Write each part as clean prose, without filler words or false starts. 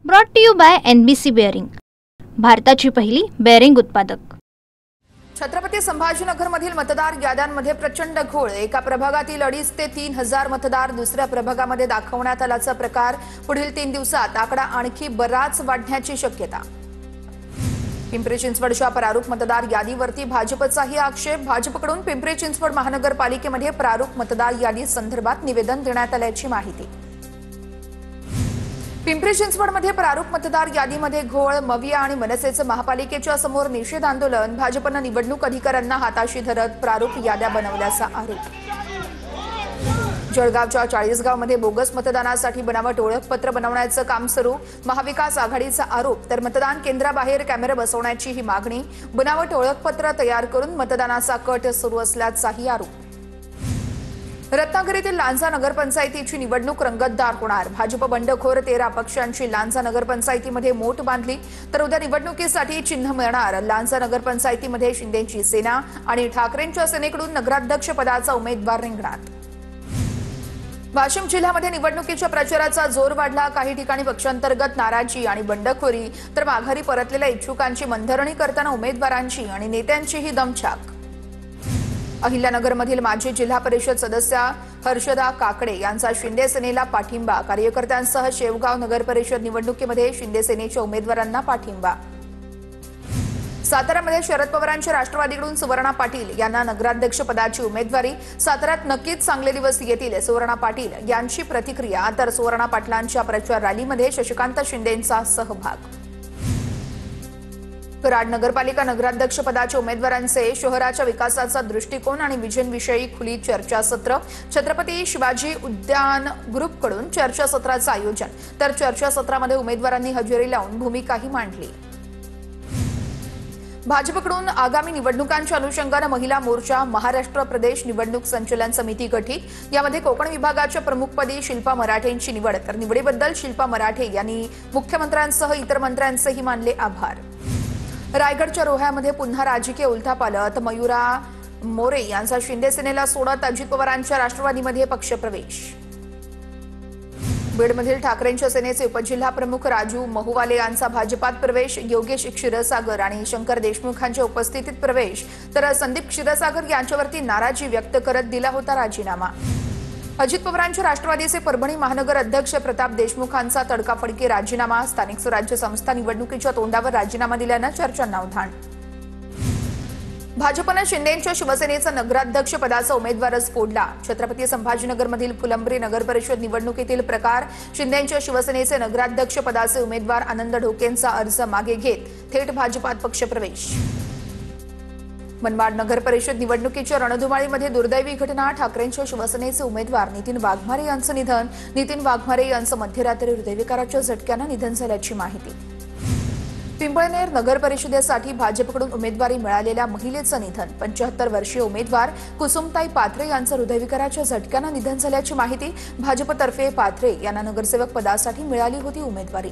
Brought to you by NBC bearing, भारताची पहिली bearing उत्पादक। छत्रपती संभाजीनगरमधील मतदार याद्यांमध्ये प्रचंड घोळ। एका प्रभागातील 2,500 ते 3,000 मतदार दुसऱ्या प्रभागामध्ये दाखवण्यात आल्याचा प्रकार। पुढील 3 दिवसात आकडा आणखी बराच वाढण्याची शक्यता। पिंपरी चिंचवडच्या प्रारूप मतदार यादीवरती भाजपचाही आक्षेप। भाजपकडून पिंपरी चिंचवड महानगरपालिकेमध्ये प्रारूप मतदार यादी संदर्भात निवेदन देण्यात आल्याची माहिती। पिंपरी चिंचवडमध्ये प्रारूप मतदार यादीमध्ये घोळ। मविया आणि मनसेचे महापालिकेच्या समोर निषेध आंदोलन। भाजपनं निवडणूक अधिकाऱ्यांना हाताशी धरत प्रारूप याद्या बनवल्याचा आरोप। जळगावच्या 40गावमध्ये बोगस मतदानासाठी बनावट ओळखपत्र बनवण्याचं काम सुरू। महाविकास आघाडीचा आरोप, तर मतदान केंद्राबाहेर कॅमेरा बसवण्याची ही मागणी। बनावट ओळखपत्र तयार करून मतदानाचा कट सुरू असल्याचाही आरोप। रत्नागिरीतील लांजा नगरपंचायतीची निवडणूक रंगतदार होणार। भाजप बंडखोर 13 पक्षांची लांजा नगरपंचायतीमध्ये मोठ बांधली, तर उद्या निवडणुकीसाठी चिन्ह मिळणार। लांजा नगरपंचायतीमध्ये शिंदेची सेना आणि ठाकरेंच्या सेनेकडून नगराध्यक्ष पदाचा उमेदवार रिंगणात। वाशिम जिल्ह्यामध्ये निवडणुकीच्या प्रचाराचा जोर वाढला। काही ठिकाणी पक्षांतर्गत नाराजी आणि बंडखोरी, तर माघारी परतलेल्या इच्छुकांची मनधरणी करताना उमेदवारांची आणि नेत्यांचीही दमछाक। अहिल्यानगरमधील माजी जिल्हा परिषद सदस्य हर्षदा काकडे यांचा शिंदे सेनेला पाठिंबा। कार्यकर्त्यांसह शेवगाव नगर परिषद निवडणुकीमध्ये शिंदे सेनेच्या उमेदवारांना पाठिंबा। साताऱ्यामध्ये शरद पवारांच्या राष्ट्रवादीकडून सुवर्णा पाटील यांना नगराध्यक्ष पदाची उमेदवारी। साताऱ्यात नक्कीच चांगले दिवस येतील, सुवर्णा पाटील यांची प्रतिक्रिया। तर सुवर्णा पाटलांच्या प्रचार रॅलीमध्ये शशिकांत शिंदेंचा सहभाग। कराड नगरपालिका नगराध्यक्ष पदाच्या उमेदवारांचे शहराच्या विकासाचा दृष्टिकोन आणि विजनविषयी खुली चर्चासत्र। छत्रपती शिवाजी उद्यान ग्रुपकडून चर्चासत्राचं आयोजन, तर चर्चासत्रामध्ये उमेदवारांनी हजेरी लावून भूमिकाही मांडली। भाजपकडून आगामी निवडणुकांच्या अनुषंगाने महिला मोर्चा महाराष्ट्र प्रदेश निवडणूक संचलन समिती गठीत। यामध्ये कोकण विभागाच्या प्रमुखपदी शिल्पा मराठेंची निवड, तर निवडीबद्दल शिल्पा मराठे यांनी मुख्यमंत्र्यांसह इतर मंत्र्यांचेही मानले आभार। रायगडच्या रोह्यामध्ये पुन्हा राजकीय उलथापालथ। मयुरा मोरे यांचा शिंदे सेनेला सोडत अजित पवारांच्या राष्ट्रवादीमध्ये पक्षप्रवेश। बीडमधील ठाकरेंच्या सेनेचे उपजिल्हा प्रमुख राजू महुवाले यांचा भाजपात प्रवेश। योगेश क्षीरसागर आणि शंकर देशमुखांच्या उपस्थितीत प्रवेश, तर संदीप क्षीरसागर यांच्यावरती नाराजी व्यक्त करत दिला होता राजीनामा। अजित पवारांच्या राष्ट्रवादीचे परभणी महानगर अध्यक्ष प्रताप देशमुखांचा तडकाफडकी राजीनामा। स्थानिक स्वराज्य संस्था निवडणुकीच्या तोंडावर राजीनामा दिल्यानं चर्चांना उधाण। भाजपनं शिंदेंच्या शिवसेनेचा नगराध्यक्ष पदाचा उमेदवारच फोडला। छत्रपती संभाजीनगरमधील फुलंब्री नगरपरिषद निवडणुकीतील प्रकार। शिंदेंच्या शिवसेनेचे नगराध्यक्ष पदाचे उमेदवार आनंद ढोकेंचा अर्ज मागे घेत थेट भाजपात पक्षप्रवेश। मनमाड नगर परिषद निवडणुकीच्या रणधुमाळीमध्ये दुर्दैवी घटना। ठाकरेंच्या शिवसेनेचे उमेदवार नितीन वाघमारे यांचं निधन। नितीन वाघमारे यांचं मध्यरात्री हृदयविकाराच्या झटक्यानं निधन झाल्याची माहिती। पिंपळनेर नगर परिषदेसाठी भाजपकडून उमेदवारी मिळालेल्या महिलेचं निधन। 75 वर्षीय उमेदवार कुसुमताई पाथरे यांचं हृदयविकाराच्या झटक्यानं निधन झाल्याची माहिती। भाजपतर्फे पाथरे यांना नगरसेवक पदासाठी मिळाली होती उमेदवारी।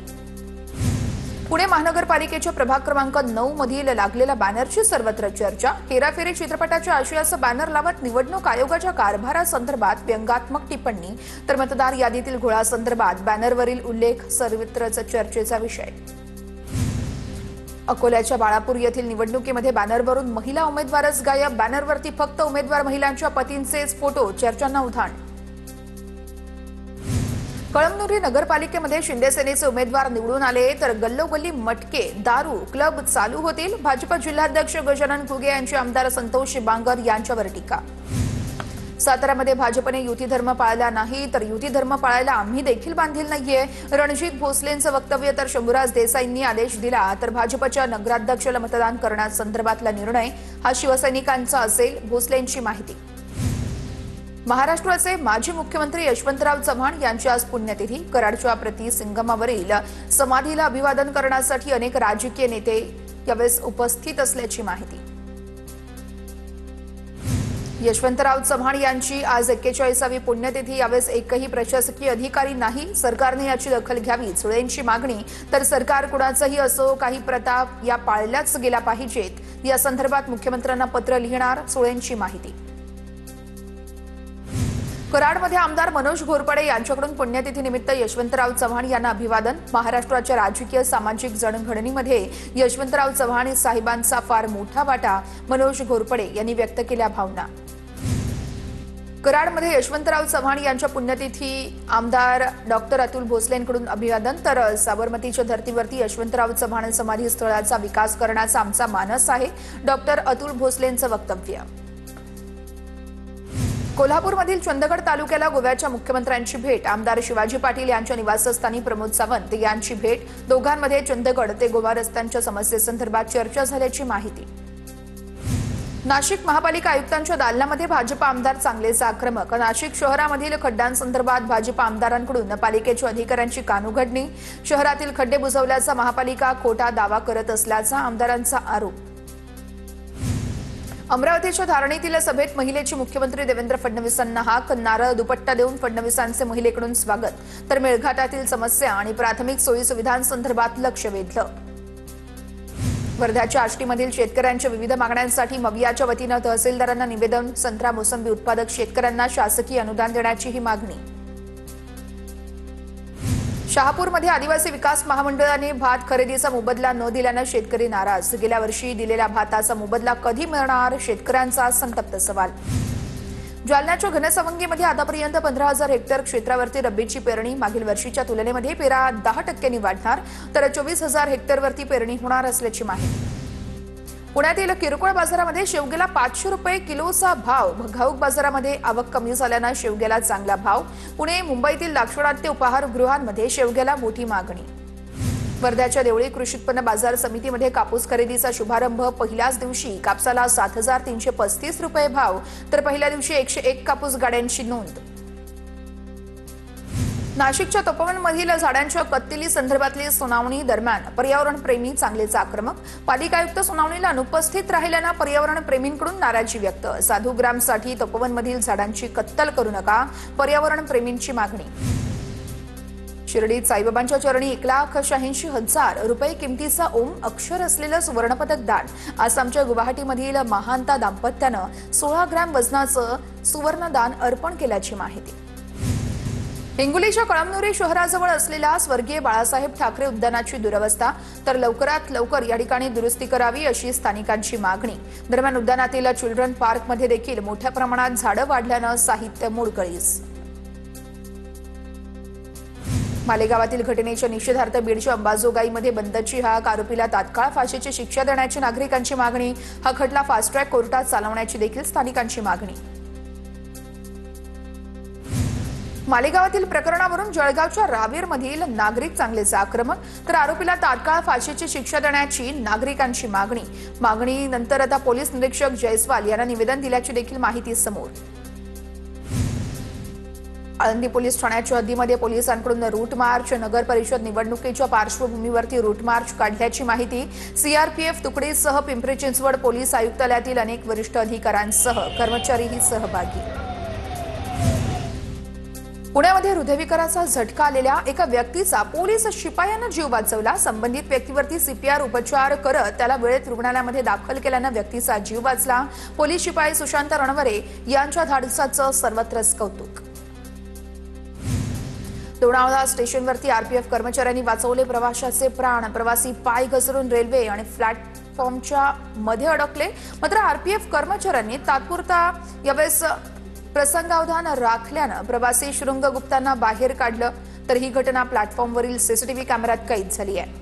पुणे महानगरपालिकेच्या प्रभाग क्रमांक 9 मधील लागलेल्या बॅनरची सर्वत्र चर्चा। हेराफेरी चित्रपटाच्या आशयाचं बॅनर लावत निवडणूक आयोगाच्या कारभारासंदर्भात व्यंगात्मक टिप्पणी, तर मतदार यादीतील घोळासंदर्भात बॅनरवरील उल्लेख सर्वत्रच चर्चेचा विषय। अकोल्याच्या बाळापूर येथील निवडणुकीमध्ये बॅनरवरून महिला उमेदवारच गायब। बॅनरवरती फक्त उमेदवार महिलांच्या पतींचेच फोटो, चर्चांना उधाण। कळमनुरी नगरपालिकेमध्ये शिंदे सेनेचे उमेदवार निवडून आले, तर गल्लोगल्ली मटके, दारू, क्लब चालू होतील। भाजप जिल्हाध्यक्ष गजानन घुगे यांची आमदार संतोष बांगर यांच्यावर टीका। साताऱ्यामध्ये भाजपने युती धर्म पाळला नाही, तर युती धर्म पाळायला आम्ही देखील बांधील नाहीये। रणजित भोसलेंचं वक्तव्य, तर शंभूराज देसाईंनी आदेश दिला तर भाजपच्या नगराध्यक्षाला मतदान करण्यासंदर्भातला निर्णय हा शिवसैनिकांचा असेल, भोसलेंची माहिती। महाराष्ट्राचे माजी मुख्यमंत्री यशवंतराव चव्हाण यांची आज पुण्यतिथी। कराडच्या प्रति सिंगमावरील समाधीला अभिवादन करण्यासाठी अनेक राजकीय नेते यावेळेस उपस्थित असल्याची माहिती। यशवंतराव चव्हाण यांची आज 41वी पुण्यतिथी। यावेळेस एकही प्रशासकीय अधिकारी नाही, सरकारने याची दखल घ्यावी, सुळेंची मागणी। तर सरकार कुणाचंही असो, काही प्रथा या पाळल्याच गेल्या पाहिजेत, या संदर्भात मुख्यमंत्र्यांना पत्र लिहिणार, सुळेंची माहिती। कराडमध्ये आमदार मनोज घोरपडे यांच्याकडून पुण्यतिथीनिमित्त यशवंतराव चव्हाण यांना अभिवादन। महाराष्ट्राच्या राजकीय सामाजिक जडणघडणीमध्ये यशवंतराव चव्हाण साहेबांचा फार मोठा वाटा, मनोज घोरपडे यांनी व्यक्त केल्या भावना। कराडमध्ये यशवंतराव चव्हाण यांच्या पुण्यतिथी आमदार डॉक्टर अतुल भोसलेंकडून अभिवादन। तर साबरमतीच्या धर्तीवरती यशवंतराव चव्हाण समाधी स्थळाचा विकास करण्याचा आमचा मानस आहे, डॉक्टर अतुल भोसलेंचं वक्तव्य। कोल्हापूरमधील चंदगड तालुक्याला गोव्याच्या मुख्यमंत्र्यांची भेट। आमदार शिवाजी पाटील यांच्या निवासस्थानी प्रमोद सावंत यांची भेट। दोघांमध्ये चंदगड ते गोवा रस्त्यांच्या समस्येसंदर्भात चर्चा झाल्याची माहिती। नाशिक महापालिका आयुक्तांच्या दालनामध्ये भाजप आमदार चांगलेच आक्रमक। नाशिक शहरामधील खड्ड्यांसंदर्भात भाजप आमदारांकडून पालिकेच्या अधिकाऱ्यांची कानउघडणी। शहरातील खड्डे बुजवल्याचा महापालिका खोटा दावा करत असल्याचा आमदारांचा आरोप। अमरावतीच्या धारणीतील सभेत महिलेची मुख्यमंत्री देवेंद्र फडणवीसांना हाक। नारळ दुपट्टा देऊन फडणवीसांचे महिलेकडून स्वागत। तर मेळघाटातील समस्या आणि प्राथमिक सोयी सुविधांसंदर्भात लक्ष वेधलं। वर्ध्याच्या आष्टीमधील शेतकऱ्यांच्या विविध मागण्यांसाठी मवियाच्या वतीनं तहसीलदारांना निवेदन। संत्रा मोसंबी उत्पादक शेतकऱ्यांना शासकीय अनुदान देण्याची ही मागणी। शहापूरमध्ये आदिवासी विकास महामंडळाने भात खरेदीचा मोबदला न दिल्यानं शेतकरी नाराज। गेल्या वर्षी दिलेल्या भाताचा मोबदला कधी मिळणार, शेतकऱ्यांचा संतप्त सवाल। जालन्याच्या घनसावंगीमध्ये आतापर्यंत 15,000 हेक्टर क्षेत्रावरती रब्बीची पेरणी। मागील वर्षीच्या तुलनेमध्ये पेरा 10% वाढणार, तर 24,000 हेक्टरवरती पेरणी होणार असल्याची माहिती। पुण्यातील किरकोळ बाजारामध्ये शेवग्याला 500 रुपये किलोचा भाव। घाऊक बाजारामध्ये आवक कमी झाल्यानं शेवग्याला चांगला भाव। पुणे मुंबईतील दाक्षिणात्य उपाहारगृहांमध्ये शेवग्याला मोठी मागणी। वर्ध्याच्या देवळी कृषी उत्पन्न बाजार समितीमध्ये कापूस खरेदीचा शुभारंभ। पहिल्याच दिवशी कापसाला 7,335 रुपये भाव, तर पहिल्या दिवशी 101 कापूस गाड्यांची नोंद। नाशिकच्या तपोवनमधील झाडांच्या कत्तली संदर्भातली सुनावणी दरम्यान पर्यावरण प्रेमी चांगलेच आक्रमक। पालिका आयुक्त सुनावणीला अनुपस्थित राहिल्यानं पर्यावरण प्रेमींकडून नाराजी व्यक्त। साधुग्रामसाठी तपोवनमधील झाडांची कत्तल करू नका, पर्यावरण प्रेमींची मागणी। शिर्डीत साईबाबांच्या चरणी 1,86,000 रुपये किमतीचा ओम अक्षर असलेलं सुवर्णपदक दान। आसामच्या गुवाहाटीमधील महांता दाम्पत्यानं 16 ग्रॅम वजनाचं सुवर्णदान अर्पण केल्याची माहिती। हिंगोलीच्या कळमनुरी शहराजवळ असलेल्या स्वर्गीय बाळासाहेब ठाकरे उद्यानाची दुरवस्था, तर लवकरात लवकर या ठिकाणी दुरुस्ती करावी अशी स्थानिकांची मागणी। दरम्यान उद्यानातील चिल्ड्रन पार्कमध्ये देखील मोठ्या प्रमाणात झाडं वाढल्यानं साहित्य मोडकळीस। मालेगावातील घटनेच्या निषेधार्थ बीडच्या अंबाजोगाईमध्ये बंदची हाक। आरोपीला तात्काळ फाशीची शिक्षा देण्याची नागरिकांची मागणी। हा खटला फास्ट ट्रॅक कोर्टात चालवण्याची देखील स्थानिकांची मागणी। मालेगावातील प्रकरणावरून जळगावच्या रावेरमधील नागरिक चांगलेच आक्रमक, तर आरोपीला तात्काळ फाशीची शिक्षा देण्याची नागरिकांची मागणीनंतर आता पोलीस निरीक्षक जयस्वाल यांना निवेदन दिल्याची देखील माहिती समोर। आळंदी पोलीस ठाण्याच्या हद्दीमध्ये पोलिसांकडून रूट मार्च। नगर परिषद निवडणुकीच्या पार्श्वभूमीवरती रूट मार्च काढल्याची माहिती। सीआरपीएफ तुकडीसह पिंपरी चिंचवड पोलीस आयुक्तालयातील अनेक वरिष्ठ अधिकाऱ्यांसह कर्मचारीही सहभागी। पुण्यामध्ये हृदयविकाराचा झटका आलेल्या एका व्यक्तीचा पोलीस शिपायानं जीव वाचवला। संबंधित व्यक्तीवरती सीपीआर उपचार करत त्याला वेळेत रुग्णालयामध्ये दाखल केल्यानं व्यक्तीचा जीव वाचला। पोलीस शिपाई सुशांत रणवरे यांच्या धाडसाचं सर्वत्रच कौतुक। लोणावळा स्टेशनवरती आरपीएफ कर्मचाऱ्यांनी वाचवले प्रवाशाचे प्राण। प्रवासी पाय घसरून रेल्वे आणि प्लॅटफॉर्मच्या मध्ये अडकले, मात्र आरपीएफ कर्मचाऱ्यांनी तात्पुरता यावेळेस प्रसंगावधान राखल्यानं प्रवासी शृंगगुप्तांना बाहेर काढलं। तर ही घटना प्लॅटफॉर्मवरील सीसीटीव्ही कॅमेऱ्यात कैद झाली आहे।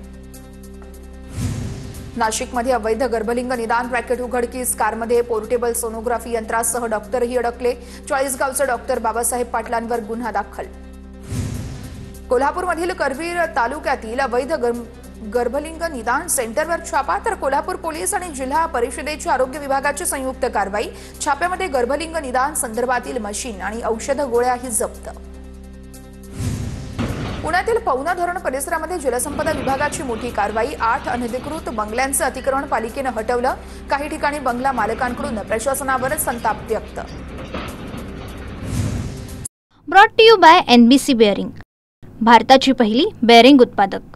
नाशिकमध्ये अवैध गर्भलिंग निदान रॅकेट उघडकीस। कारमध्ये पोर्टेबल सोनोग्राफी यंत्रासह डॉक्टरही अडकले। 40 गावचे डॉक्टर बाबासाहेब पाटलांवर गुन्हा दाखल। कोल्हापूरमधील करवीर तालुक्यातील अवैध गर्भलिंग निदान सेंटरवर छापा, तर कोल्हापूर पोलीस आणि जिल्हा परिषदेच्या आरोग्य विभागाची संयुक्त कारवाई। छाप्यामध्ये गर्भलिंग निदान संदर्भातील मशीन आणि औषध गोळ्याही जप्त। पुण्यातील पवना धरण परिसरामध्ये जलसंपदा विभागाची मोठी कारवाई। 8 अनधिकृत बंगल्यांचं अतिक्रमण पालिकेनं हटवलं। काही ठिकाणी बंगला मालकांकडून प्रशासनावर संताप व्यक्त। Brought to you by NBC bearing, भारताची पहिली बेअरिंग उत्पादक।